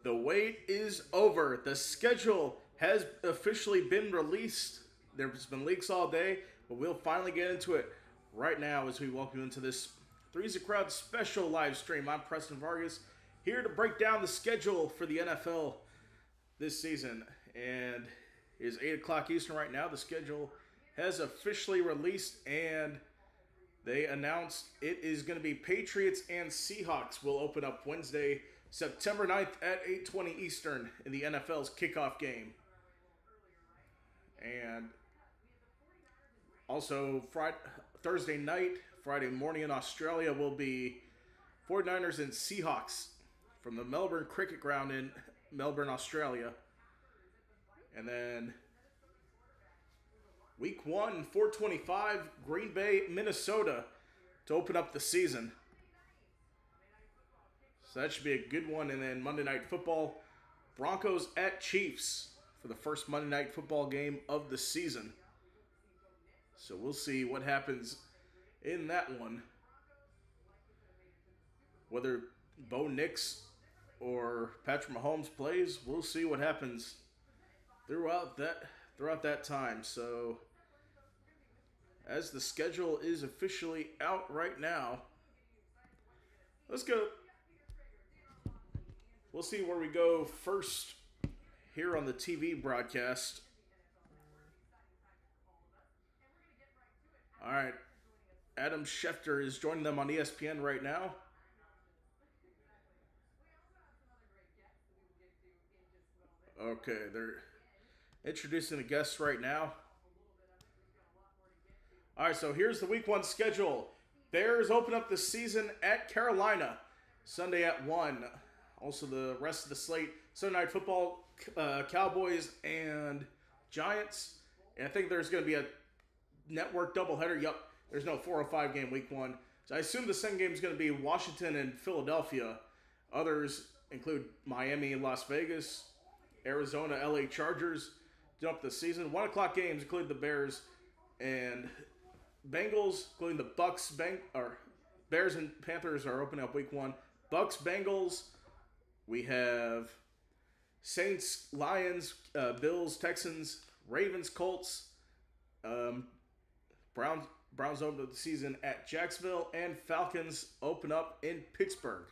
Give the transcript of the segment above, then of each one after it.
The wait is over. The schedule has officially been released. There's been leaks all day, but we'll finally get into it right now as we welcome you into this Three's a Crowd special live stream. I'm Preston Vargas, here to break down the schedule for the NFL this season. And it is 8 o'clock Eastern right now. The schedule has officially released, and they announced it is going to be Patriots and Seahawks will open up Wednesday, September 9th at 8:20 Eastern in the NFL's kickoff game. And also Thursday night, Friday morning in Australia will be 49ers and Seahawks from the Melbourne Cricket Ground in Melbourne, Australia. And then week 1, 425, Green Bay, Minnesota to open up the season. So that should be a good one. And then Monday Night Football, Broncos at Chiefs for the first Monday Night Football game of the season. So we'll see what happens in that one. Whether Bo Nix or Patrick Mahomes plays, we'll see what happens throughout that time. So as the schedule is officially out right now, let's go. We'll see where we go first here on the TV broadcast. All right. Adam Schefter is joining them on ESPN right now. Okay, they're introducing the guests right now. All right, so here's the week 1 schedule. Bears open up the season at Carolina, Sunday at 1. Also, the rest of the slate, Sunday Night Football, Cowboys and Giants. And I think there's going to be a network doubleheader. Yup, there's no 405 game week 1. So I assume the second game is going to be Washington and Philadelphia. Others include Miami and Las Vegas, Arizona, LA Chargers to up the season. 1 o'clock games include the Bears and Bengals, including the Bucks. Bears and Panthers are opening up week 1. Bucks, Bengals. We have Saints, Lions, Bills, Texans, Ravens, Colts. Browns open the season at Jacksonville, and Falcons open up in Pittsburgh,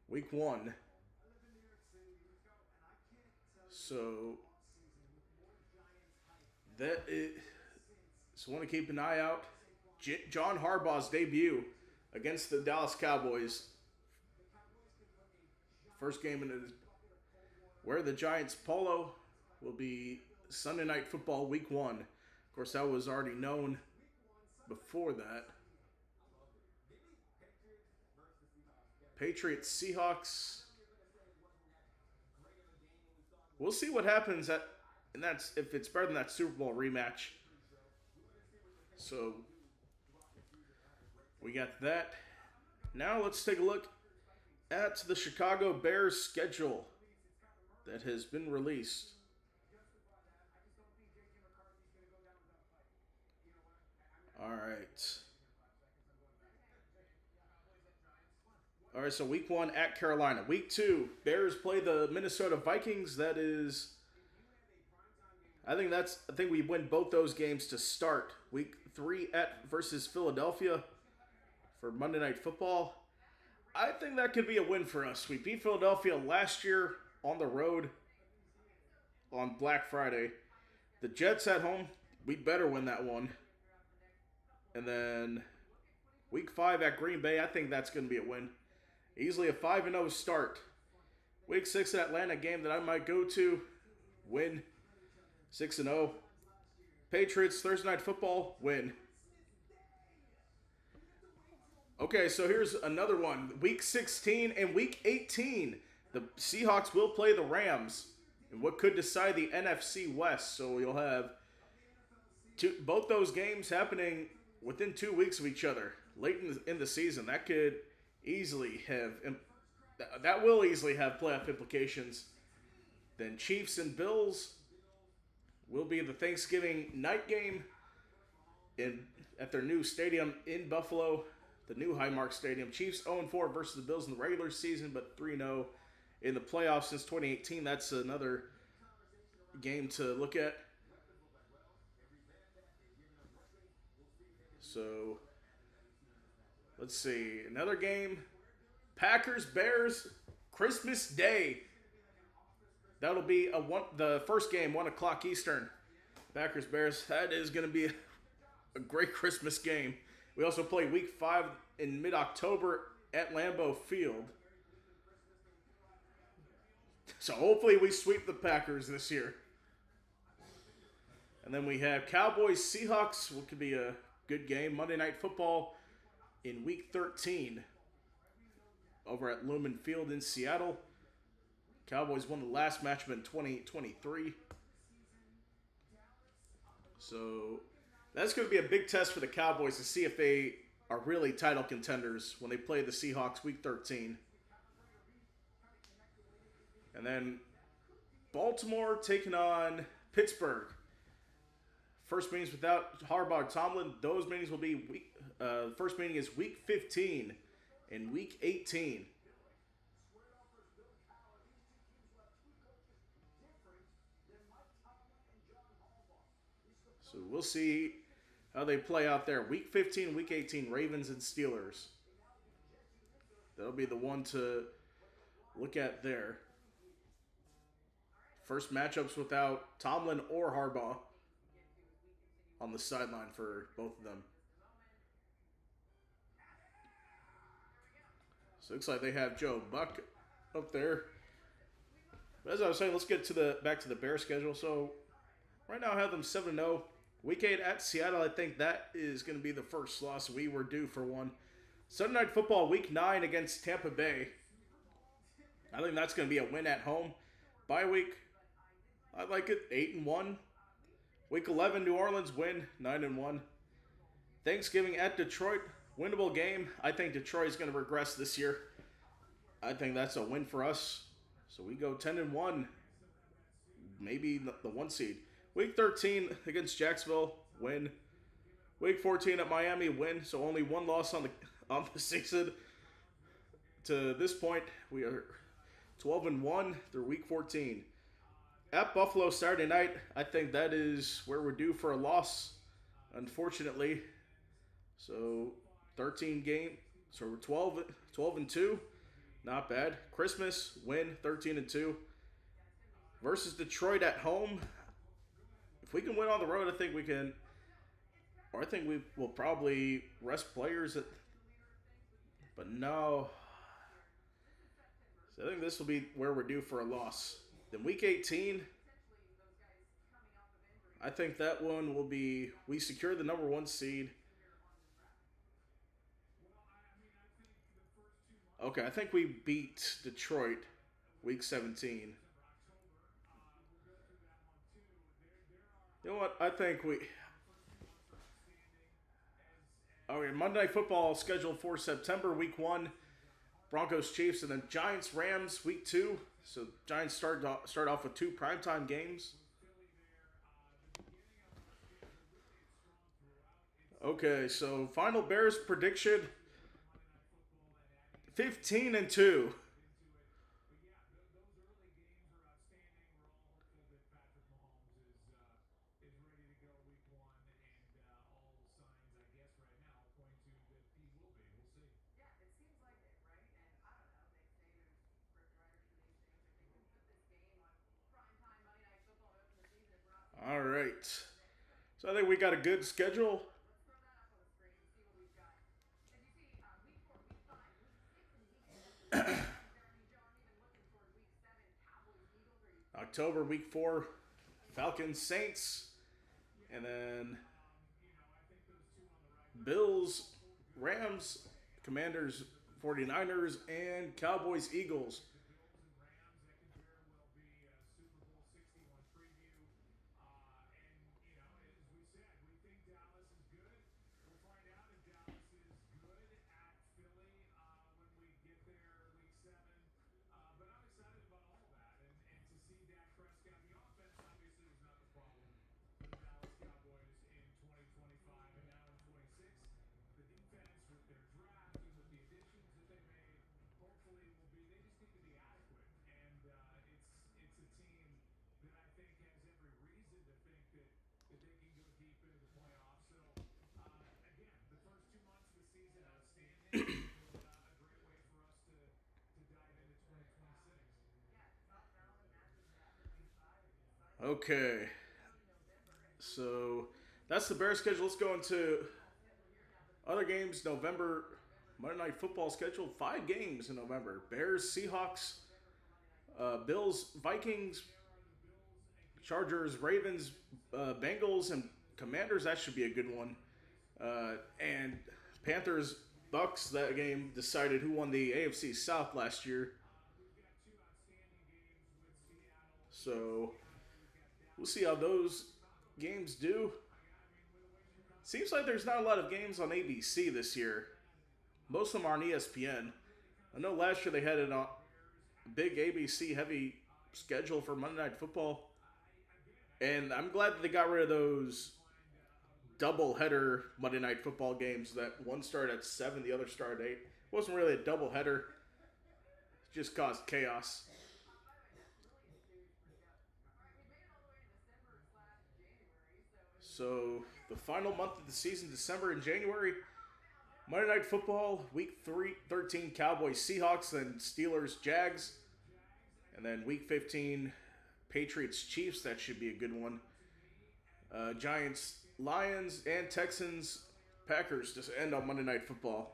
week 1. So so want to keep an eye out. John Harbaugh's debut against the Dallas Cowboys. First game wear the Giants polo will be Sunday Night Football week 1. Of course, that was already known before that. Patriots, Seahawks. We'll see what happens and that's if it's better than that Super Bowl rematch. So we got that. Now let's take a look at the Chicago Bears schedule that has been released. All right, so week 1 at Carolina. Week 2, Bears play the Minnesota Vikings. That is, I think we win both those games to start. Week 3 versus Philadelphia for Monday Night Football. I think that could be a win for us. We beat Philadelphia last year on the road on Black Friday. The Jets at home, we better win that one. And then week 5 at Green Bay, I think that's going to be a win. Easily a 5-0 start. Week 6 at Atlanta, game that I might go to, win 6-0. Patriots, Thursday Night Football, win. Okay, so here's another one. Week 16 and Week 18, the Seahawks will play the Rams in what could decide the NFC West. So you'll have both those games happening within 2 weeks of each other, late in the season. That will easily have playoff implications. Then Chiefs and Bills will be the Thanksgiving night game at their new stadium in Buffalo, the new Highmark Stadium. Chiefs 0-4 versus the Bills in the regular season, but 3-0 in the playoffs since 2018. That's another game to look at. So let's see. Another game. Packers Bears Christmas Day. That'll be the first game, 1 o'clock Eastern. Packers Bears. That is going to be a great Christmas game. We also play Week 5 in mid-October at Lambeau Field. So hopefully we sweep the Packers this year. And then we have Cowboys Seahawks, which could be a good game. Monday Night Football in Week 13 over at Lumen Field in Seattle. Cowboys won the last matchup in 2023. So that's going to be a big test for the Cowboys to see if they are really title contenders when they play the Seahawks Week 13. And then Baltimore taking on Pittsburgh. First meetings without Harbaugh Tomlin. Those meetings will be first meeting is Week 15 and Week 18. So we'll see how they play out there. Week 15, Week 18, Ravens and Steelers. That'll be the one to look at there. First matchups without Tomlin or Harbaugh on the sideline for both of them. So it looks like they have Joe Buck up there. But as I was saying, let's get to back to the Bears schedule. So right now I have them 7-0. Week 8 at Seattle. I think that is going to be the first loss. We were due for one. Sunday Night Football Week 9 against Tampa Bay. I think that's going to be a win at home. Bye week, I like it. 8-1. Week 11, New Orleans win. 9-1. Thanksgiving at Detroit. Winnable game. I think Detroit is going to regress this year. I think that's a win for us. So we go 10-1. Maybe the 1 seed. Week 13 against Jacksonville, win. Week 14 at Miami, win. So only one loss on the season. To this point, we are 12-1 through Week 14. At Buffalo Saturday night, I think that is where we're due for a loss, unfortunately. So 13 game. So we're 12-2. Not bad. Christmas, win, 13-2. Versus Detroit at home. If we can win on the road, I think we can. Or I think we will probably rest players. But no. So I think this will be where we're due for a loss. Then Week 18. I think that one will be. We secure the number 1 seed. Okay, I think we beat Detroit Week 17. You know what? I think we... Okay, Monday Night Football scheduled for September, Week 1. Broncos, Chiefs, and then Giants, Rams, Week 2. So Giants start off with 2 primetime games. Okay, so final Bears prediction. 15-2. All right. So I think we got a good schedule. October, Week 4, Falcons, Saints, and then Bills, Rams, Commanders, 49ers, and Cowboys, Eagles. Okay, so that's the Bears schedule. Let's go into other games. November Monday Night Football schedule. 5 games in November. Bears, Seahawks, Bills, Vikings, Chargers, Ravens, Bengals, and Commanders. That should be a good one. And Panthers, Bucks. That game decided who won the AFC South last year. So we'll see how those games do. Seems like there's not a lot of games on ABC this year. Most of them are on ESPN. I know last year they had a big ABC heavy schedule for Monday Night Football. And I'm glad that they got rid of those double header Monday Night Football games that one started at 7, the other started at 8. It wasn't really a double header. It just caused chaos. So the final month of the season, December and January, Monday Night Football, Week 13, Cowboys, Seahawks, then Steelers, Jags. And then Week 15, Patriots, Chiefs. That should be a good one. Giants, Lions, and Texans, Packers just end on Monday Night Football.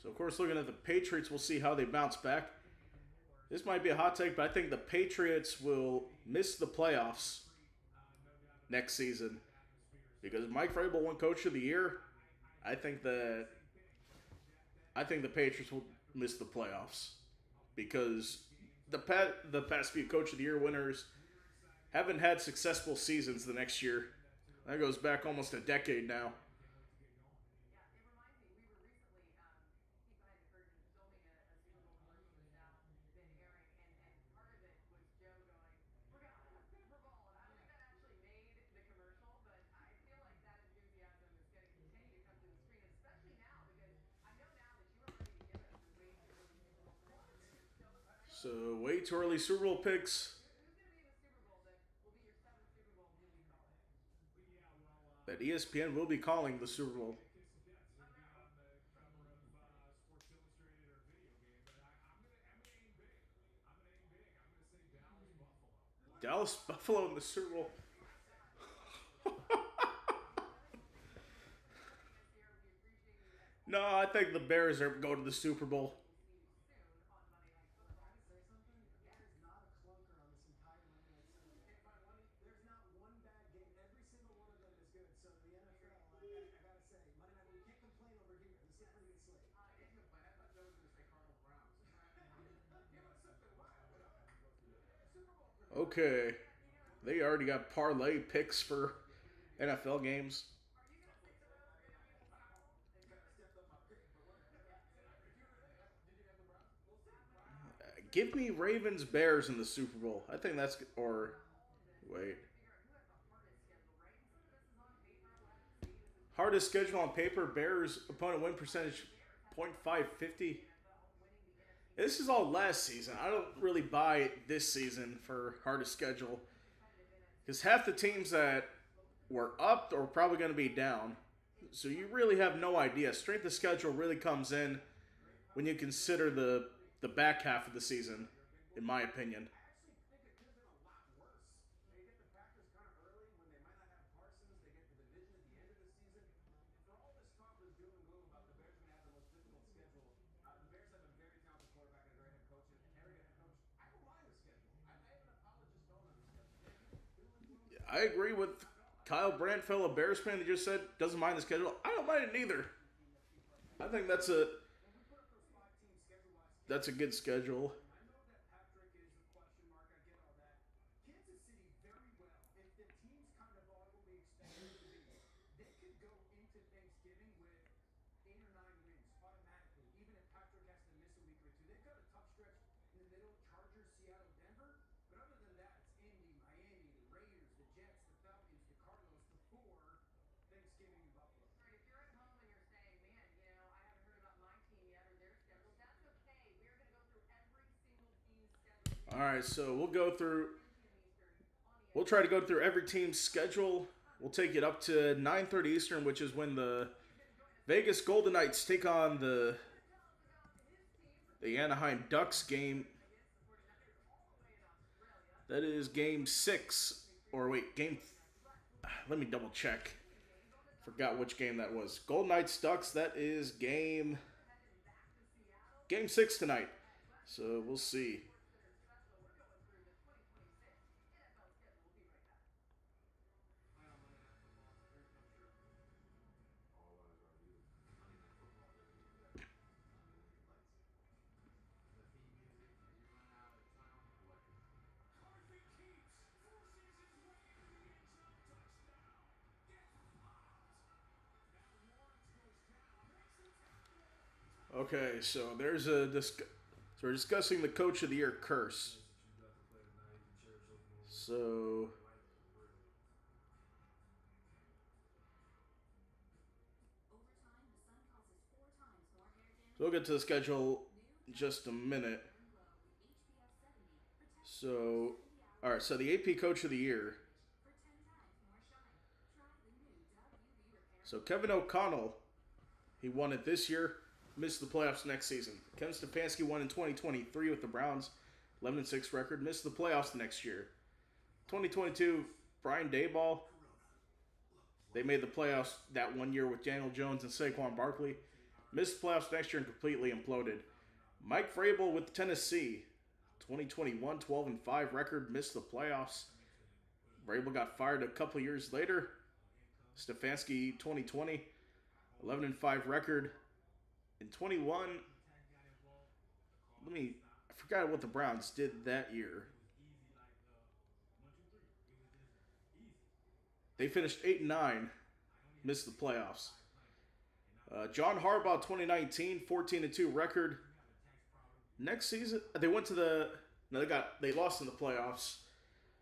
So, of course, looking at the Patriots, we'll see how they bounce back. This might be a hot take, but I think the Patriots will miss the playoffs next season because Mike Vrabel won Coach of the Year. I think the Patriots will miss the playoffs because the past few Coach of the Year winners haven't had successful seasons the next year. That goes back almost a decade now. So way too early Super Bowl picks. That ESPN will be calling the Super Bowl. Dallas Buffalo in the Super Bowl. No, I think the Bears are going to the Super Bowl. Okay. They already got parlay picks for NFL games. Give me Ravens Bears in the Super Bowl. I think that's or wait. Hardest schedule on paper, Bears opponent win percentage 0.550. This is all last season. I don't really buy this season for hardest schedule because half the teams that were up are probably going to be down. So you really have no idea. Strength of schedule really comes in when you consider the back half of the season, in my opinion. I agree with Kyle Brandfeld, a Bears fan, that just said doesn't mind the schedule. I don't mind it neither. I think that's a good schedule. All right, so we'll try to go through every team's schedule. We'll take it up to 9:30 Eastern, which is when the Vegas Golden Knights take on the Anaheim Ducks game. That is game 6. Or wait, let me double check. Forgot which game that was. Golden Knights Ducks, that is game 6 tonight. So we'll see. Okay, so we're discussing the Coach of the Year curse. So we'll get to the schedule in just a minute. So, all right, so the AP Coach of the Year. So Kevin O'Connell, he won it this year, missed the playoffs next season. Kevin Stefanski won in 2023 with the Browns, 11-6 record, missed the playoffs next year. 2022, Brian Daboll, they made the playoffs that one year with Daniel Jones and Saquon Barkley. Missed the playoffs next year and completely imploded. Mike Vrabel with Tennessee, 2021, 12-5 record, missed the playoffs. Vrabel got fired a couple years later. Stefanski, 2020, 11-5 record. In 21, I forgot what the Browns did that year. They finished 8-9, missed the playoffs. John Harbaugh, 2019, 14-2 record. Next season, they lost in the playoffs.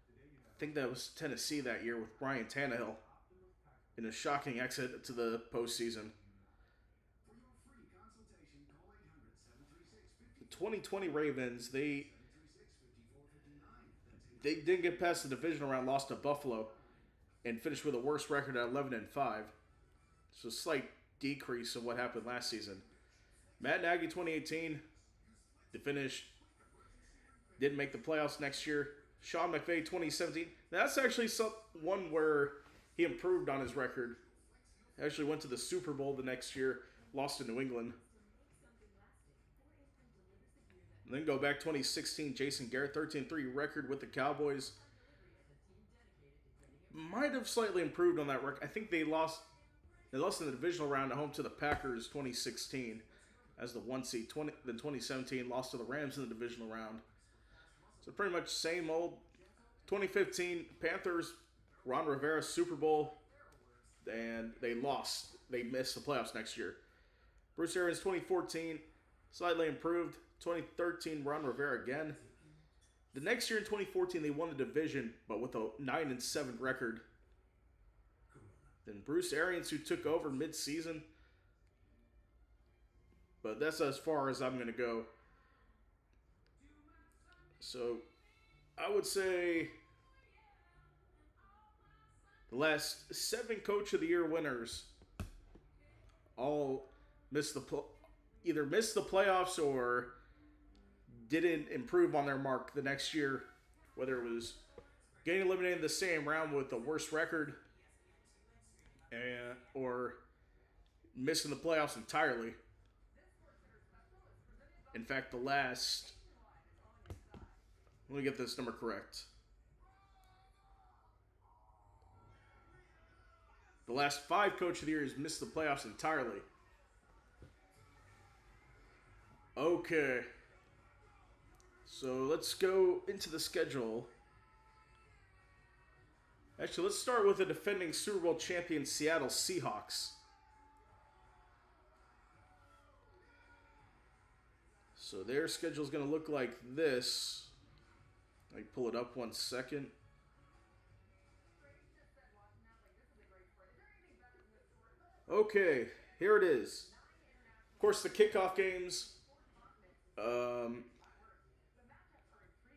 I think that was Tennessee that year with Ryan Tannehill in a shocking exit to the postseason. The 2020 Ravens, they didn't get past the divisional round, lost to Buffalo, and finished with a worse record at 11-5. So a slight decrease of what happened last season. Matt Nagy, 2018, didn't make the playoffs next year. Sean McVay, 2017. That's actually one where he improved on his record. Actually went to the Super Bowl the next year, lost to New England. And then go back 2016, Jason Garrett, 13-3 record with the Cowboys. Might have slightly improved on that record. I think they lost in the divisional round at home to the Packers 2016 as the 1 seed. Then 2017 lost to the Rams in the divisional round. So pretty much same old. 2015 Panthers, Ron Rivera Super Bowl, and they lost. They missed the playoffs next year. Bruce Arians 2014 slightly improved. 2013 Ron Rivera again. The next year in 2014 they won the division, but with a 9-7 record. Then Bruce Arians, who took over mid-season. But that's as far as I'm going to go. So, I would say the last 7 Coach of the Year winners all either missed the playoffs or didn't improve on their mark the next year, whether it was getting eliminated in the same round with the worst record or missing the playoffs entirely. In fact, let me get this number correct. The last 5 Coach of the Years missed the playoffs entirely. Okay. So let's go into the schedule. Actually, let's start with the defending Super Bowl champion Seattle Seahawks. So their schedule is going to look like this. Let me pull it up 1 second. Okay, here it is. Of course, the kickoff games.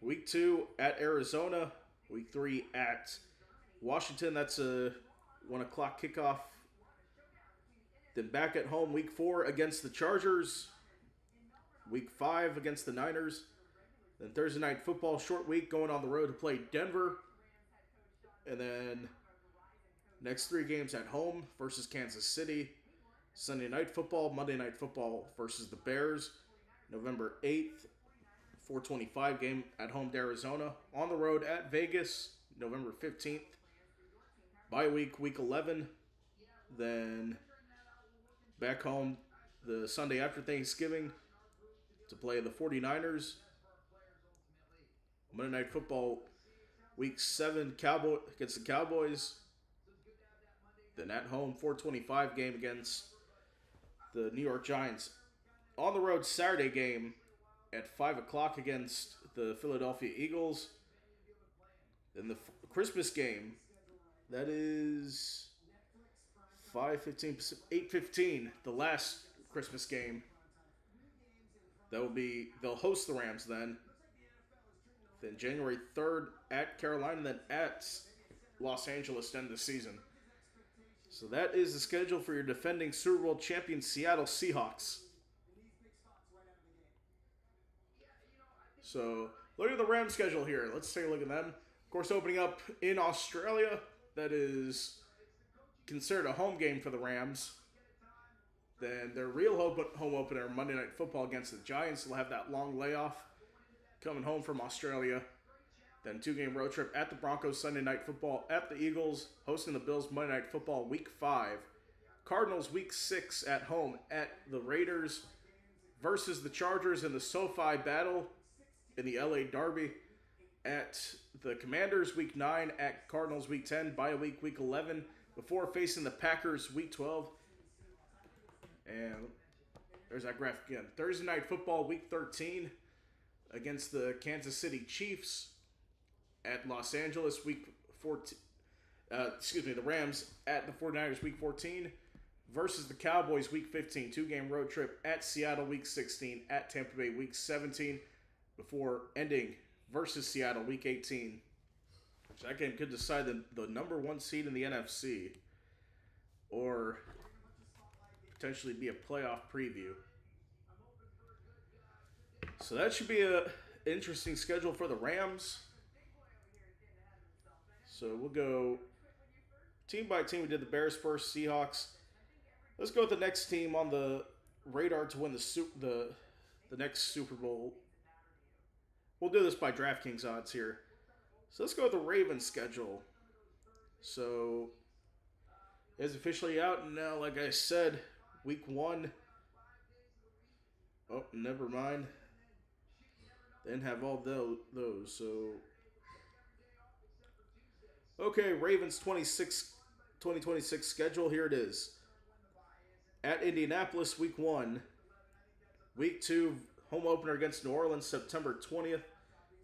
Week 2 at Arizona. Week 3 at Washington. That's a 1 o'clock kickoff. Then back at home, week 4 against the Chargers. Week 5 against the Niners. Then Thursday night football, short week, going on the road to play Denver. And then next 3 games at home versus Kansas City. Sunday night football, Monday night football versus the Bears. November 8th, 4:25 game at home to Arizona. On the road at Vegas, November 15th. Bye week, week 11. Then back home the Sunday after Thanksgiving to play the 49ers. Monday night football, week 7, against the Cowboys. Then at home, 4:25 game against the New York Giants. On the road Saturday game at 5 o'clock against the Philadelphia Eagles. Then the Christmas game, that is 5:15, 8:15, the last Christmas game. That will be, they'll host the Rams then. Then January 3rd at Carolina, then at Los Angeles to end the season. So that is the schedule for your defending Super Bowl champion Seattle Seahawks. So look at the Rams schedule here. Let's take a look at them. Of course, opening up in Australia, that is considered a home game for the Rams. Then their real home opener, Monday Night Football against the Giants. They'll have that long layoff coming home from Australia. Then 2-game road trip at the Broncos, Sunday Night Football at the Eagles, hosting the Bills, Monday Night Football, Week 5. Cardinals, Week 6 at home at the Raiders versus the Chargers in the SoFi battle in the LA Derby. At the Commanders, Week 9 at Cardinals, Week 10, bye week, Week 11, before facing the Packers, Week 12. And there's that graphic again. Thursday Night Football, Week 13 against the Kansas City Chiefs. At Los Angeles, Week 14. The Rams at the 49ers, Week 14. Versus the Cowboys, Week 15. 2-game road trip at Seattle, Week 16. At Tampa Bay, Week 17. Before ending versus Seattle, Week 18. So that game could decide the number 1 seed in the NFC. Or potentially be a playoff preview. So that should be an interesting schedule for the Rams. So we'll go team by team. We did the Bears first, Seahawks. Let's go with the next team on the radar to win the next Super Bowl. We'll do this by DraftKings odds here. So let's go with the Ravens schedule. So it's officially out, and now, like I said, Week 1. Oh, never mind. Didn't have all those, so... Okay, Ravens 2026 schedule. Here it is. At Indianapolis, Week 1. Week 2, home opener against New Orleans, September 20th.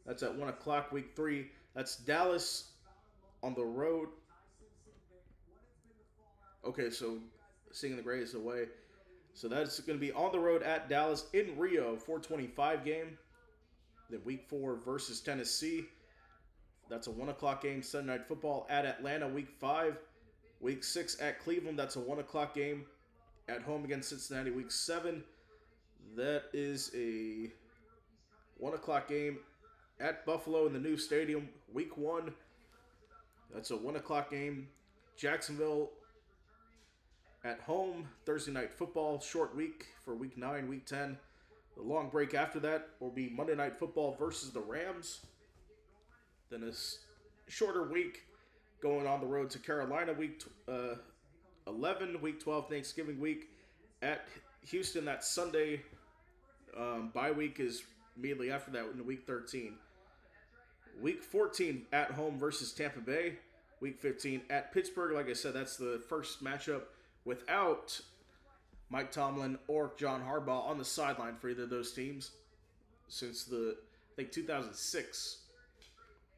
That's at 1 o'clock. Week 3, that's Dallas on the road. Okay, so Singing the Greatest away. So that's going to be on the road at Dallas in Rio, 4:25 game. Then Week 4 versus Tennessee. That's a 1 o'clock game. Sunday Night Football at Atlanta, Week 5. Week 6 at Cleveland. That's a 1 o'clock game. At home against Cincinnati, Week 7. That is a 1 o'clock game at Buffalo in the new stadium, Week 1. That's a 1 o'clock game. Jacksonville at home, Thursday Night Football. Short week for Week 9, Week 10. The long break after that will be Monday Night Football versus the Rams. Then a shorter week going on the road to Carolina, Week 11, Week 12, Thanksgiving week. At Houston that Sunday. Bye week is immediately after that in Week 13. Week 14 at home versus Tampa Bay. Week 15 at Pittsburgh. Like I said, that's the first matchup without Mike Tomlin or John Harbaugh on the sideline for either of those teams since I think 2006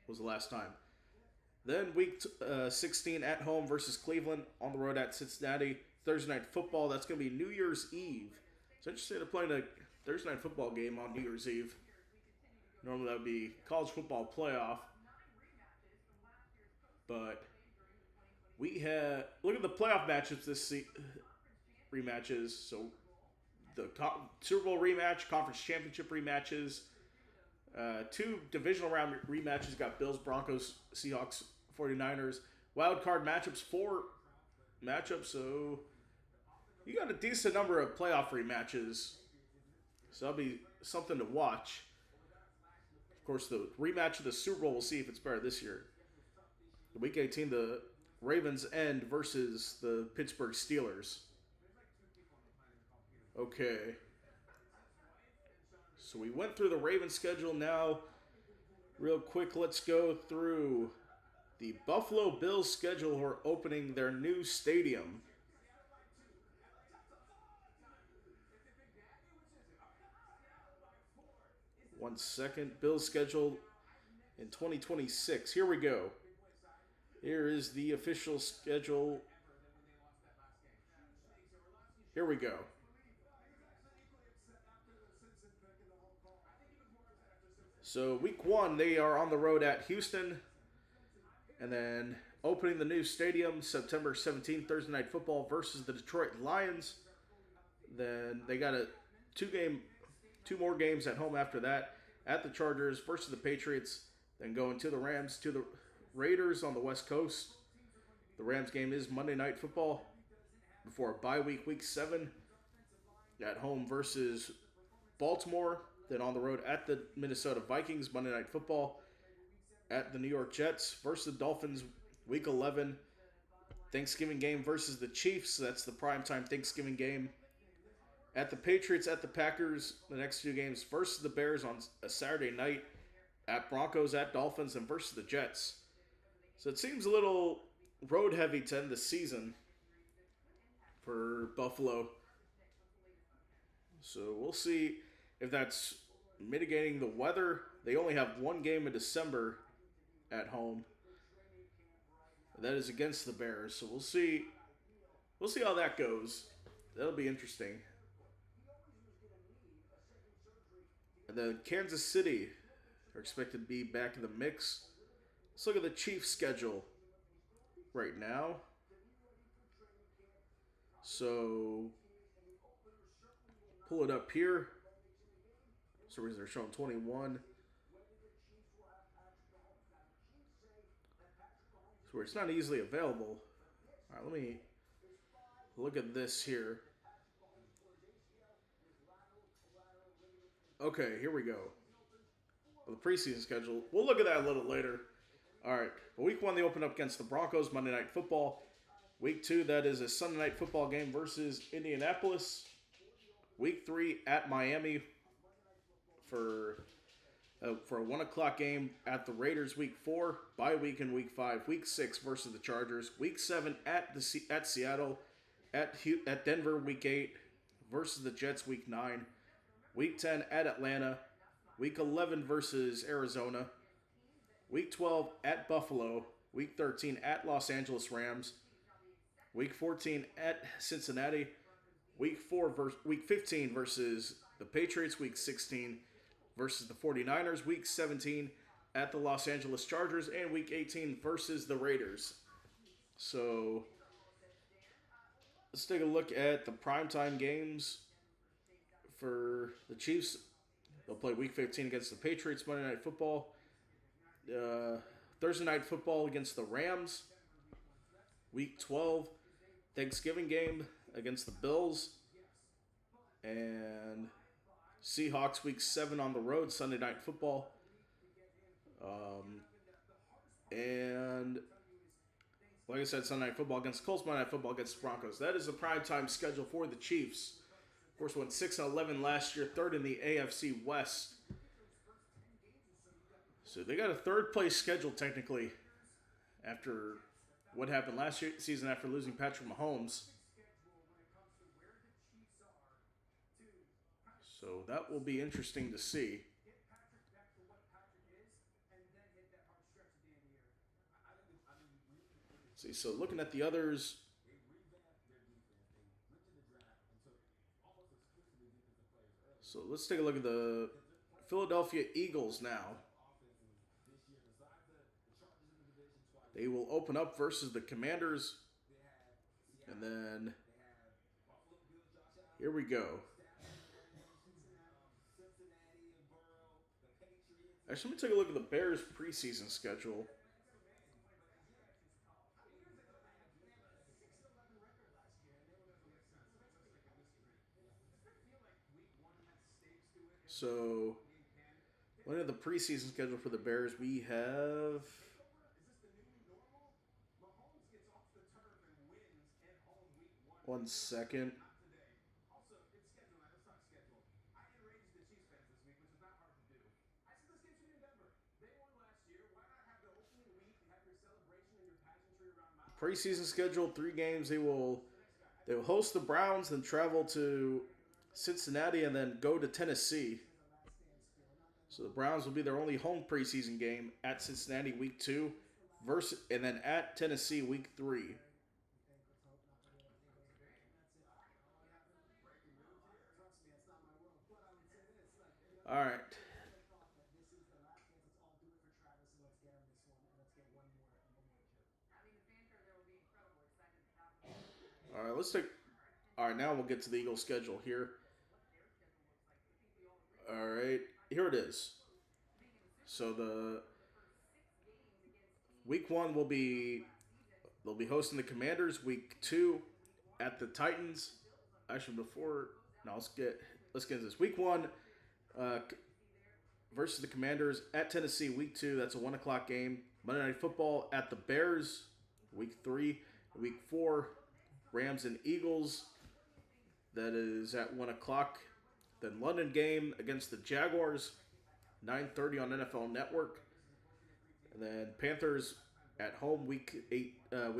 was the last time. Then Week 16 at home versus Cleveland, on the road at Cincinnati. Thursday Night Football, that's going to be New Year's Eve. It's interesting to play a Thursday Night Football game on New Year's Eve. Normally that would be college football playoff. But we had, look at the playoff matchups rematches. So the Super Bowl rematch, conference championship rematches, two divisional round rematches. Got Bills, Broncos, Seahawks, 49ers. Wild card matchups, 4 matchups. So you got a decent number of playoff rematches. So that'll be something to watch. Of course, the rematch of the Super Bowl, we'll see if it's better this year. Week 18, the Ravens end versus the Pittsburgh Steelers. Okay. So we went through the Ravens schedule. Now, real quick, let's go through the Buffalo Bills schedule who are opening their new stadium. One second. Bills schedule in 2026. Here we go. Here is the official schedule. Here we go. So week 1, they are on the road at Houston. And then opening the new stadium September 17th, Thursday Night Football versus the Detroit Lions. Then they got two more games at home after that. At the Chargers versus the Patriots. Then going to the Rams, to the Raiders on the West Coast. The Rams game is Monday Night Football before a bye week, week 7. At home versus Baltimore. Then on the road at the Minnesota Vikings, Monday Night Football. At the New York Jets versus the Dolphins, week 11. Thanksgiving game versus the Chiefs. That's the primetime Thanksgiving game. At the Patriots, at the Packers, the next 2 games versus the Bears on a Saturday night. At Broncos, at Dolphins, and versus the Jets. So it seems a little road heavy to end the season for Buffalo. So we'll see if that's mitigating the weather. They only have 1 game in December at home. That is against the Bears. So we'll see. We'll see how that goes. That'll be interesting. And then Kansas City are expected to be back in the mix. Let's look at the Chiefs' schedule right now. So, pull it up here. For some reason they're showing 21. So it's not easily available. All right, let me look at this here. Okay, here we go. The preseason schedule. We'll look at that a little later. All right. Week 1, they open up against the Broncos, Monday Night Football. Week 2, that is a Sunday Night Football game versus Indianapolis. Week 3, at Miami for a 1 o'clock game at the Raiders. Week 4, bye week in Week 5. Week 6 versus the Chargers. Week 7 at Seattle. At Denver, Week 8 versus the Jets. Week 9. Week 10 at Atlanta. Week 11 versus Arizona. Week 12 at Buffalo. Week 13 at Los Angeles Rams. Week 14 at Cincinnati. Week 15 versus the Patriots. Week 16 versus the 49ers. Week 17 at the Los Angeles Chargers. And Week 18 versus the Raiders. So let's take a look at the primetime games for the Chiefs. They'll play Week 15 against the Patriots, Monday Night Football. Thursday Night Football against the Rams. Week 12, Thanksgiving game against the Bills. And Seahawks Week 7 on the road, Sunday Night Football. And like I said, Sunday Night Football against the Colts, Monday Night Football against the Broncos. That is the primetime schedule for the Chiefs. Of course, went 6-11 last year, 3rd in the AFC West. So they got a 3rd place schedule technically after what happened last season after losing Patrick Mahomes. So that will be interesting to see. See, so looking at the others. So let's take a look at the Philadelphia Eagles now. They will open up versus the Commanders. And then, here we go. Actually, let me take a look at the Bears preseason schedule. So, looking at the preseason schedule for the Bears, we have... One second. Preseason schedule, 3 games. They will host the Browns, then travel to Cincinnati, and then go to Tennessee. So the Browns will be their only home preseason game at Cincinnati week 2, and then at Tennessee week 3. All right. All right, let's take. All right, now we'll get to the Eagles' schedule here. All right, here it is. So the week 1 will be they'll be hosting the Commanders. Week 2 at the Titans. Actually, let's get into this. Week 1 versus the Commanders at Tennessee. Week 2, that's a 1:00 game. Monday Night Football at the Bears. Week 3, week 4, Rams and Eagles. That is at 1:00. Then London game against the Jaguars, 9:30 on NFL Network. And then Panthers at home week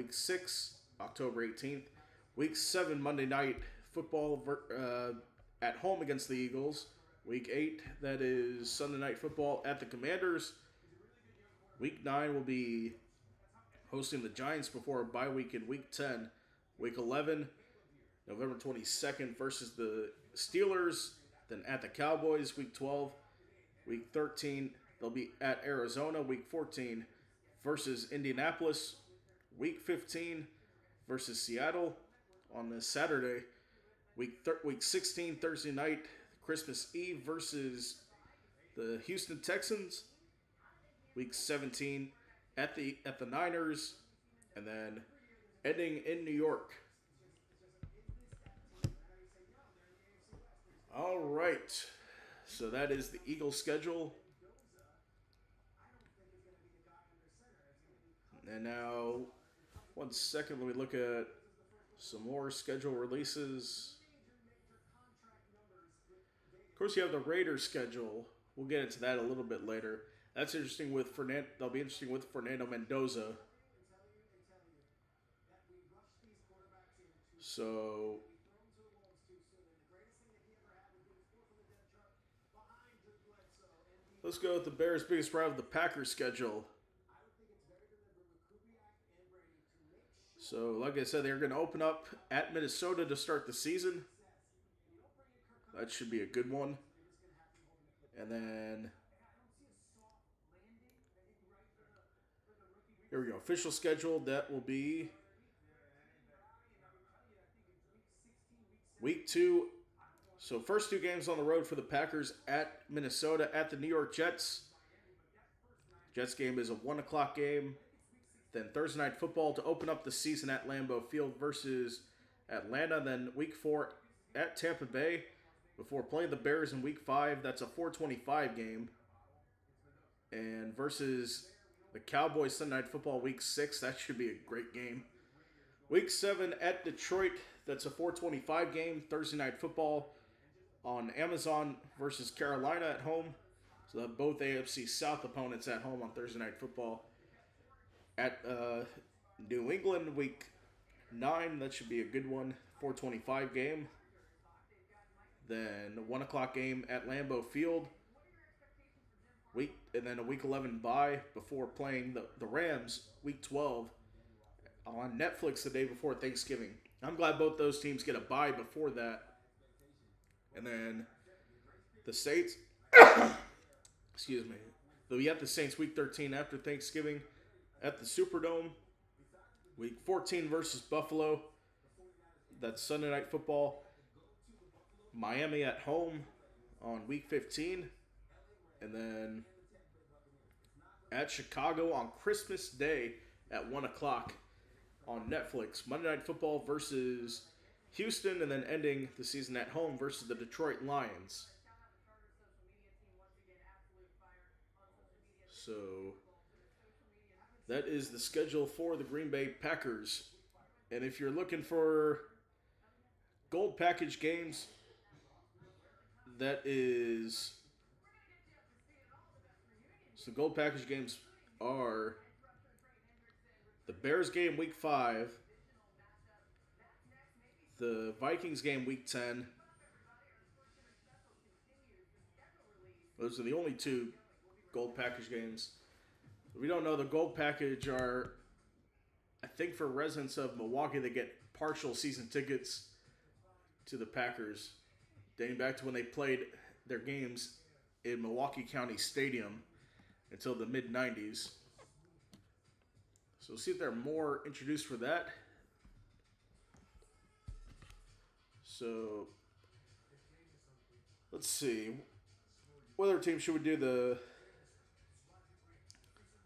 6, October 18th. Week 7 Monday Night Football at home against the Eagles. Week 8, that is Sunday Night Football at the Commanders. Week 9 will be hosting the Giants before a bye week in Week 10. Week 11, November 22nd versus the Steelers. Then at the Cowboys, Week 12. Week 13, they'll be at Arizona. Week 14 versus Indianapolis. Week 15 versus Seattle on this Saturday. Week 16, Thursday night, Christmas Eve versus the Houston Texans. Week 17 at the Niners. And then ending in New York. All right. So that is the Eagles schedule. And now, one second, let me look at some more schedule releases. Of course, you have the Raiders schedule. We'll get into that a little bit later. That's interesting with Fernando. That'll be interesting with Fernando Mendoza. So let's go with the Bears' biggest rival, the Packers schedule. So, like I said, they're going to open up at Minnesota to start the season. That should be a good one. And then, here we go. Official schedule, that will be week 2. So, first 2 games on the road for the Packers at Minnesota, at the New York Jets. Jets game is a 1:00 game. Then Thursday Night Football to open up the season at Lambeau Field versus Atlanta. Then week 4 at Tampa Bay before playing the Bears in week 5. That's a 4:25 game. And versus the Cowboys Sunday Night Football week 6. That should be a great game. Week 7 at Detroit. That's a 4:25 game. Thursday Night Football on Amazon versus Carolina at home. So both AFC South opponents at home on Thursday Night Football. At New England, week 9, that should be a good one. 4:25 game. Then a 1:00 game at Lambeau Field. And then a week 11 bye before playing the Rams, week 12, on Netflix the day before Thanksgiving. I'm glad both those teams get a bye before that. And then the Saints, Excuse me. They'll be at the Saints week 13 after Thanksgiving at the Superdome. Week 14 versus Buffalo. That's Sunday Night Football. Miami at home on week 15. And then at Chicago on Christmas Day at 1 o'clock on Netflix. Monday Night Football versus Houston, and then ending the season at home versus the Detroit Lions. So that is the schedule for the Green Bay Packers. And if you're looking for gold package games, that is... So gold package games are the Bears game week 5, the Vikings game week 10. Those are the only 2 gold package games. If we don't know, the gold package are, I think for residents of Milwaukee, they get partial season tickets to the Packers, dating back to when they played their games in Milwaukee County Stadium until the mid-90s. So we'll see if there are more introduced for that. So let's see. What other team should we do the...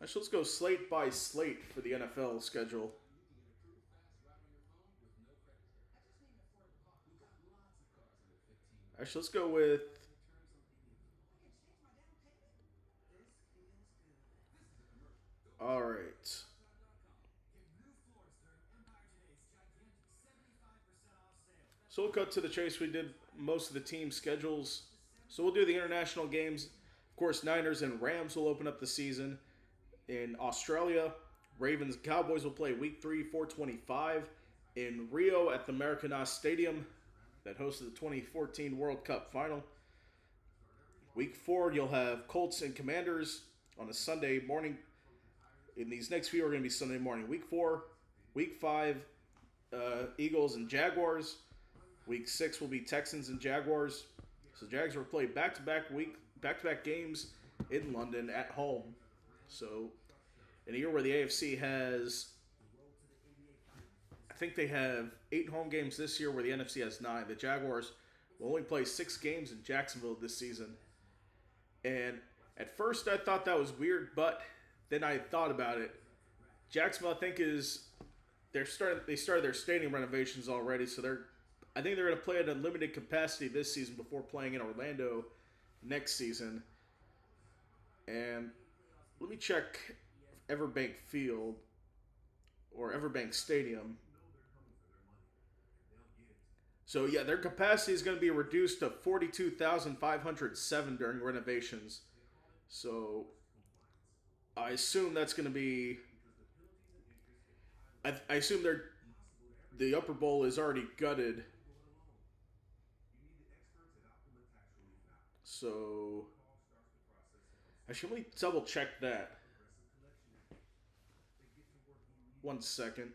Actually, let's go slate by slate for the NFL schedule. Actually, let's go with... All right. So we'll cut to the chase. We did most of the team schedules. So we'll do the international games. Of course, Niners and Rams will open up the season. In Australia, Ravens and Cowboys will play Week 3, 425 in Rio at the Maracanã Stadium that hosted the 2014 World Cup Final. Week 4, you'll have Colts and Commanders on a Sunday morning. In these next few are going to be Sunday morning. Week 4, Week 5, Eagles and Jaguars. Week 6 will be Texans and Jaguars. So Jags will play back-to-back games in London at home. So in a year where the AFC has, I think they have 8 home games this year, where the NFC has 9. The Jaguars will only play 6 games in Jacksonville this season. And at first I thought that was weird, but then I thought about it. Jacksonville, I think, they started their stadium renovations already, so I think they're going to play at a limited capacity this season before playing in Orlando next season. And let me check Everbank Field or Everbank Stadium. So yeah, their capacity is going to be reduced to 42,507 during renovations. So I assume that's going to be... I assume the upper bowl is already gutted. So actually, let me double check that. 1 second.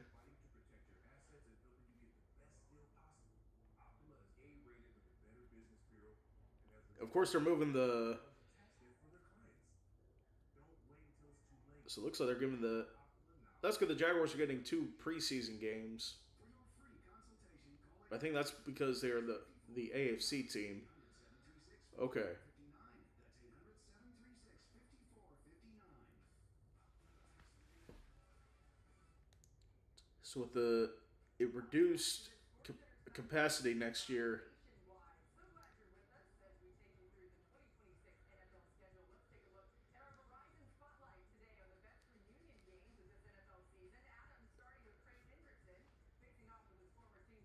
Of course, they're moving the... So it looks like they're giving the... That's good. The Jaguars are getting 2 preseason games. I think that's because they're the AFC team. Okay. So with it reduced capacity next year.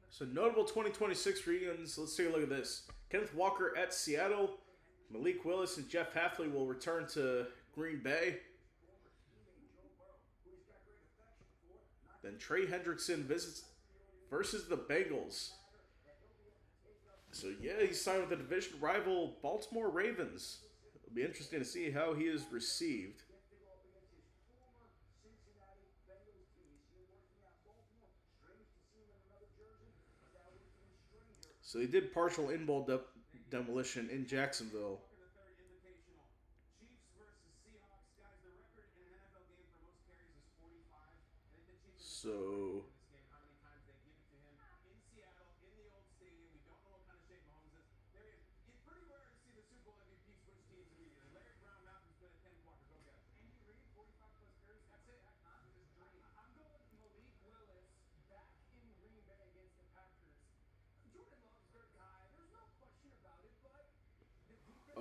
So notable 2026 reunions. Let's take a look at this. Kenneth Walker at Seattle. Malik Willis and Jeff Hafley will return to Green Bay. Then Trey Hendrickson visits versus the Bengals. So yeah, he signed with the division rival Baltimore Ravens. It'll be interesting to see how he is received. So they did partial in-bowl demolition in Jacksonville. So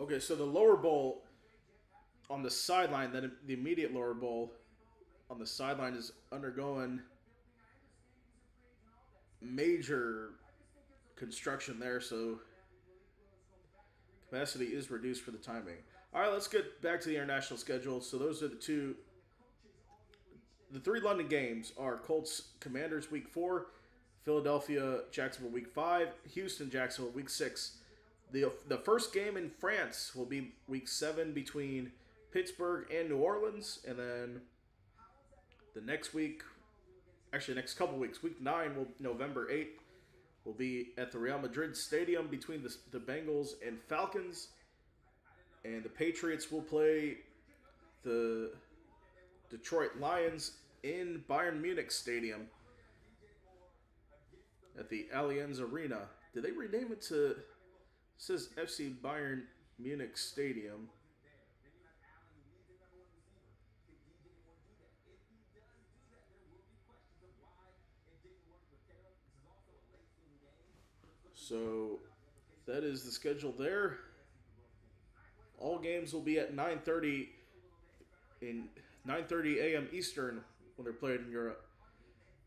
okay, so the lower bowl on the sideline, then the immediate lower bowl on the sideline is undergoing major construction there, so capacity is reduced for the timing. All right, let's get back to the international schedule. So those are the three London games are Colts Commanders week 4, Philadelphia Jacksonville week 5, Houston Jacksonville week 6. The first game in France will be week 7 between Pittsburgh and New Orleans, and then the next week, actually next couple weeks, week 9 will November 8th will be at the Real Madrid Stadium between the Bengals and Falcons, and the Patriots will play the Detroit Lions in Bayern Munich Stadium at the Allianz Arena. Did they rename it to? It says FC Bayern Munich Stadium. So that is the schedule there. All games will be at 9:30 a.m. Eastern when they're played in Europe.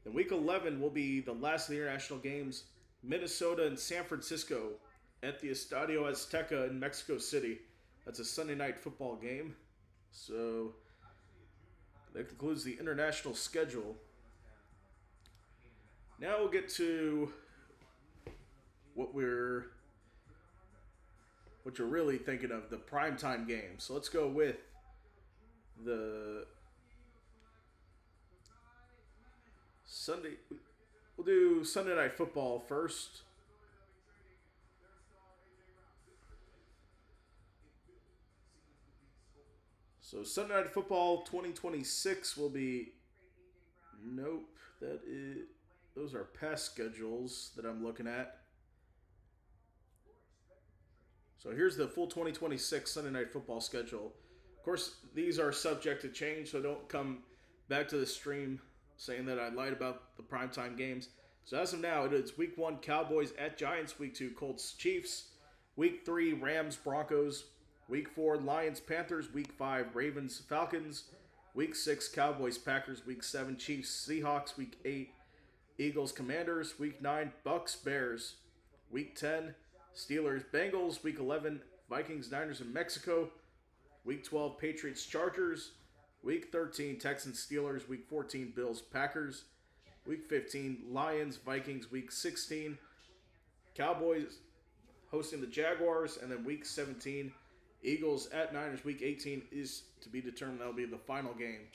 Then week 11 will be the last of the international games. Minnesota and San Francisco at the Estadio Azteca in Mexico City. That's a Sunday night football game. So that concludes the international schedule. Now we'll get to what you're really thinking of, the primetime game. So let's go with the Sunday. We'll do Sunday Night Football first. So Sunday Night Football 2026 will be. Nope, those are past schedules that I'm looking at. So here's the full 2026 Sunday Night Football schedule. Of course, these are subject to change, so don't come back to the stream saying that I lied about the primetime games. So as of now, it is Week 1 Cowboys at Giants, Week 2 Colts Chiefs, Week 3 Rams Broncos, Week 4 Lions Panthers, Week 5 Ravens Falcons, Week 6 Cowboys Packers, Week 7 Chiefs Seahawks, Week 8 Eagles Commanders, Week 9 Bucks Bears, Week 10 Steelers Bengals, Week 11 Vikings Niners in Mexico, Week 12 Patriots Chargers, Week 13 Texans Steelers, Week 14 Bills Packers, Week 15 Lions Vikings, Week 16 Cowboys hosting the Jaguars, and then Week 17 Eagles at Niners. Week 18 is to be determined. That'll be the final game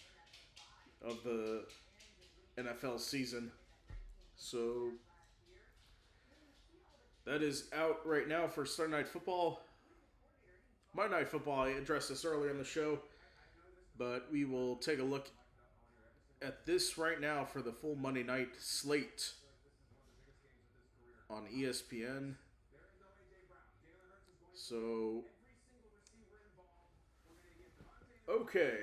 of the NFL season. So that is out right now for Sunday Night Football. Monday Night Football, I addressed this earlier in the show, but we will take a look at this right now for the full Monday night slate on ESPN. So, okay.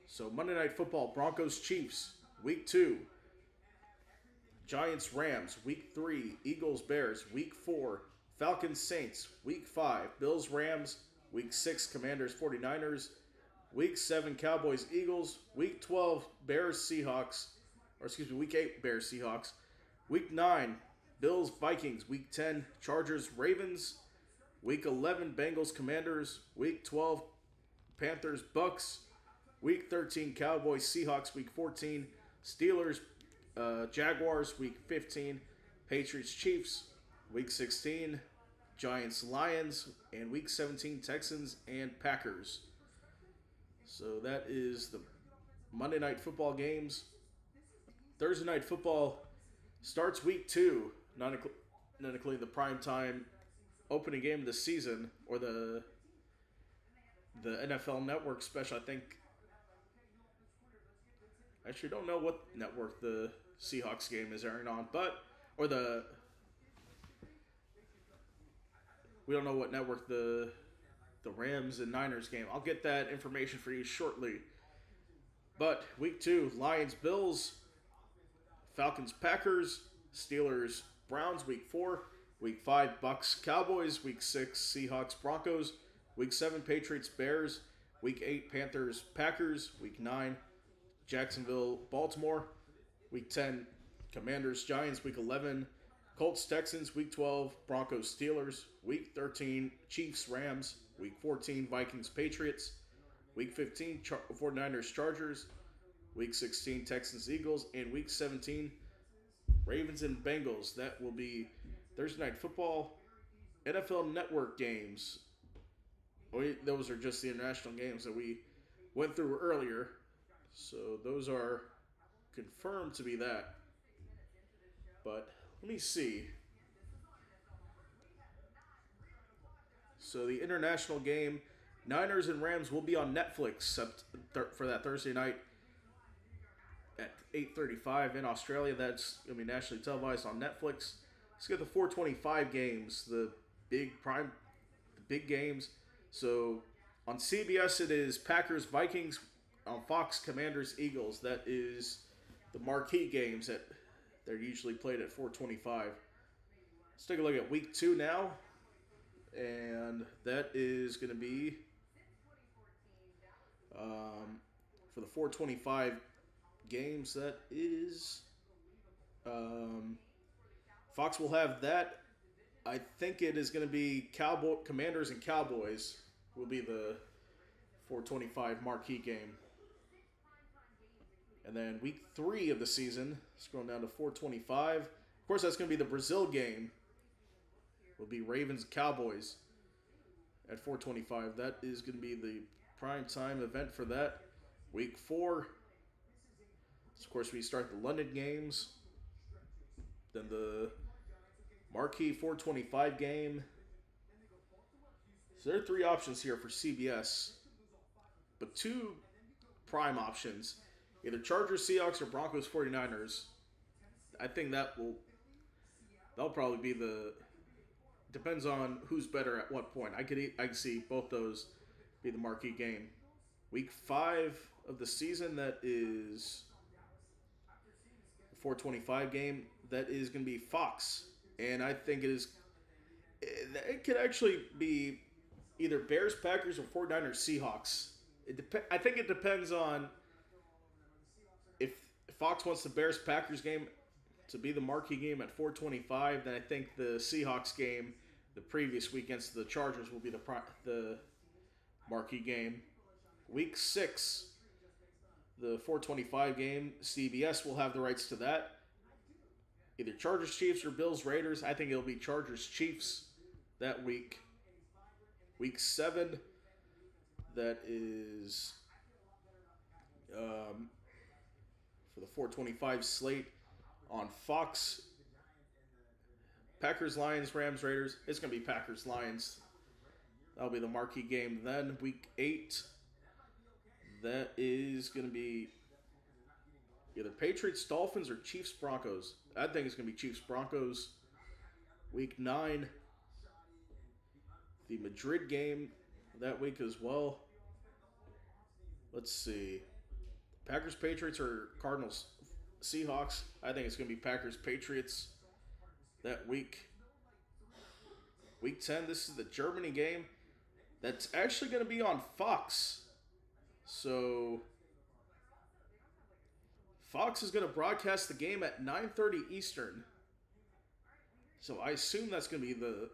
So Monday Night Football, Broncos Chiefs, Week 2. Giants Rams, Week 3. Eagles Bears, Week 4. Falcons Saints, Week 5. Bills Rams, Week 6. Commanders 49ers, Week 7 Cowboys Eagles, Week 12 Bears Seahawks, Week 8 Bears Seahawks, Week 9 Bills Vikings, Week 10 Chargers Ravens, Week 11 Bengals Commanders, Week 12 Panthers Bucks, Week 13 Cowboys Seahawks, Week 14 Steelers Jaguars, Week 15 Patriots Chiefs, Week 16 Giants Lions, and Week 17 Texans and Packers. So that is the Monday Night Football games. Thursday Night Football starts Week 2, not including the primetime opening game of the season, or the NFL Network special. I think I actually don't know what network the Seahawks game is airing on, or we don't know what network the Rams and Niners game. I'll get that information for you shortly. But week 2, Lions, Bills, Falcons, Packers, Steelers, Browns, week 4. Week 5, Bucks, Cowboys. Week 6, Seahawks, Broncos. Week 7, Patriots, Bears. Week 8, Panthers, Packers. Week 9, Jacksonville, Baltimore. Week 10, Commanders, Giants. Week 11, Colts, Texans. Week 12, Broncos, Steelers. Week 13, Chiefs, Rams. Week 14, Vikings, Patriots. Week 15, 49ers, Chargers. Week 16, Texans, Eagles. And Week 17, Ravens and Bengals. That will be Thursday Night Football, NFL Network games. Those are just the international games that we went through earlier. So those are confirmed to be that. But let me see. So the international game, Niners and Rams, will be on Netflix for that Thursday night at 8:35 in Australia. That's going to be nationally televised on Netflix. Let's get the 4:25 games, the big games. So on CBS it is Packers, Vikings. On Fox, Commanders, Eagles. That is the marquee games that they're usually played at 4:25. Let's take a look at week 2 now. And that is going to be for the 4:25 games. That is Fox will have that. I think it is going to be Commanders and Cowboys will be the 4:25 marquee game. And then week 3 of the season, scrolling down to 4:25. Of course, that's going to be the Brazil game. Will be Ravens Cowboys at 4:25. That is going to be the prime time event for that. Week 4. So of course, we start the London games. Then the marquee 4:25 game. So there are 3 options here for CBS, but 2 prime options. Either Chargers, Seahawks, or Broncos, 49ers. I think that'll probably be depends on who's better at what point. I could see both those be the marquee game. Week 5 of the season, that is the 4:25 game. That is going to be Fox, and I think it could actually be either Bears, Packers, or 49ers, Seahawks. I think it depends on if Fox wants the Bears Packers game to be the marquee game at 4:25, then I think the Seahawks game the previous week against the Chargers will be the marquee game. Week 6, the 4:25 game, CBS will have the rights to that. Either Chargers Chiefs or Bills Raiders. I think it'll be Chargers Chiefs that week. Week 7, that is for the 4:25 slate on Fox. Packers, Lions, Rams, Raiders. It's going to be Packers, Lions. That'll be the marquee game. Then week 8, that is going to be either Patriots, Dolphins, or Chiefs, Broncos. I think it's going to be Chiefs, Broncos. Week 9, the Madrid game that week as well. Let's see. Packers, Patriots, or Cardinals, Seahawks. I think it's going to be Packers, Patriots that week. Week 10, this is the Germany game. That's actually going to be on Fox. So Fox is going to broadcast the game at 9:30 Eastern. So I assume that's going to be the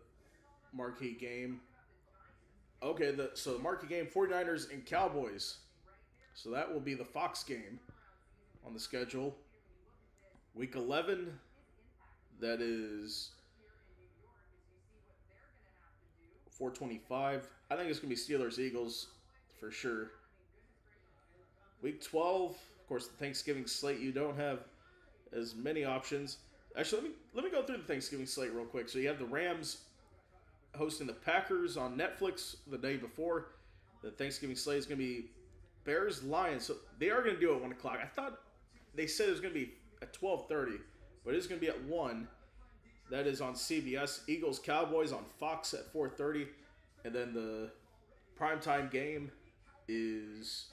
marquee game. Okay, so the marquee game, 49ers and Cowboys. So that will be the Fox game on the schedule. Week 11, that is 4:25. I think it's going to be Steelers-Eagles for sure. Week 12, of course, the Thanksgiving slate. You don't have as many options. Actually, let me go through the Thanksgiving slate real quick. So you have the Rams hosting the Packers on Netflix the day before. The Thanksgiving slate is going to be Bears, Lions. So they are going to do it at 1 o'clock. I thought they said it was going to be at 12:30, but it's going to be at 1. That is on CBS. Eagles Cowboys on Fox at 4:30, and then the primetime game is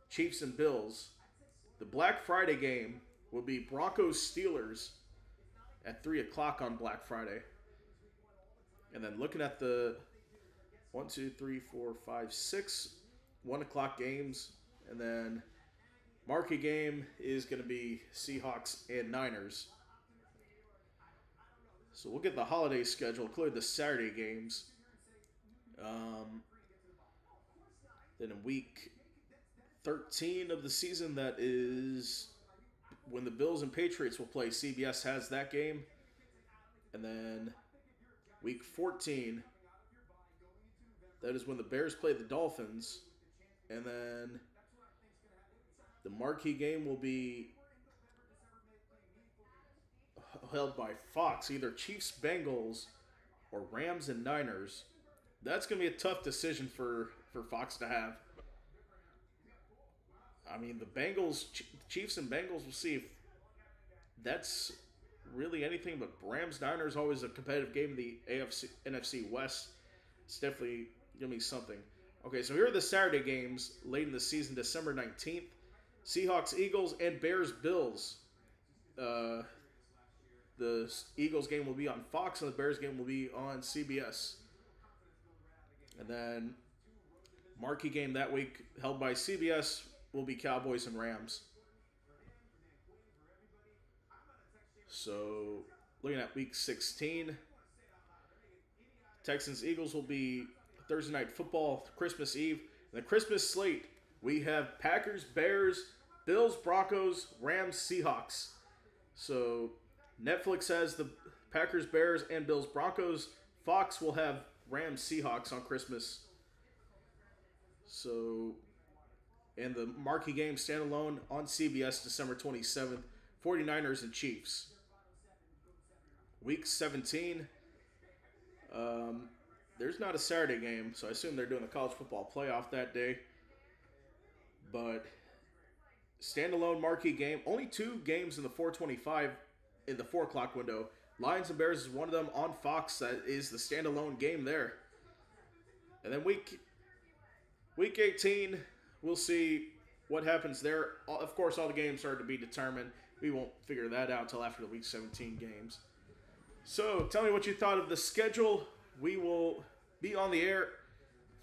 Chiefs and Bills. The Black Friday game will be Broncos Steelers at 3 o'clock on Black Friday. And then looking at the 1, 2, 3, 4, 5, 6 1 o'clock games, and then marquee game is going to be Seahawks and Niners. So we'll get the holiday schedule, including the Saturday games. Then in week 13 of the season, that is when the Bills and Patriots will play. CBS has that game. And then week 14, that is when the Bears play the Dolphins. And then the marquee game will be held by Fox, either Chiefs, Bengals, or Rams and Niners. That's going to be a tough decision for Fox to have. I mean, the Chiefs and Bengals, we'll see if that's really anything, but Rams Niners always a competitive game in the NFC West. It's definitely going to be something. Okay, so here are the Saturday games late in the season, December 19th. Seahawks, Eagles, and Bears, Bills. The Eagles game will be on Fox, and the Bears game will be on CBS. And then marquee game that week held by CBS will be Cowboys and Rams. So looking at week 16, Texans, Eagles will be Thursday Night Football, Christmas Eve. And the Christmas slate, we have Packers, Bears, Bills, Broncos, Rams, Seahawks. So Netflix has the Packers, Bears, and Bills, Broncos. Fox will have Rams, Seahawks on Christmas. So, and the marquee game standalone on CBS December 27th, 49ers and Chiefs. Week 17, there's not a Saturday game, so I assume they're doing the college football playoff that day. But standalone marquee game, only 2 games in the 4:25 in the 4 o'clock window. Lions and Bears is one of them on Fox. That is the standalone game there. And then week 18, we'll see what happens there. Of course, all the games are to be determined. We won't figure that out until after the week 17 games. So tell me what you thought of the schedule. We will be on the air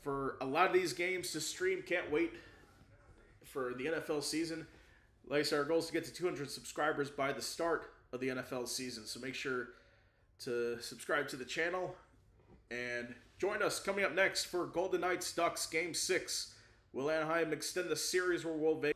for a lot of these games to stream. Can't wait for the NFL season. Like I said, our goal is to get to 200 subscribers by the start of the NFL season. So make sure to subscribe to the channel and join us coming up next for Golden Knights Ducks Game 6. Will Anaheim extend the series, or will Vegas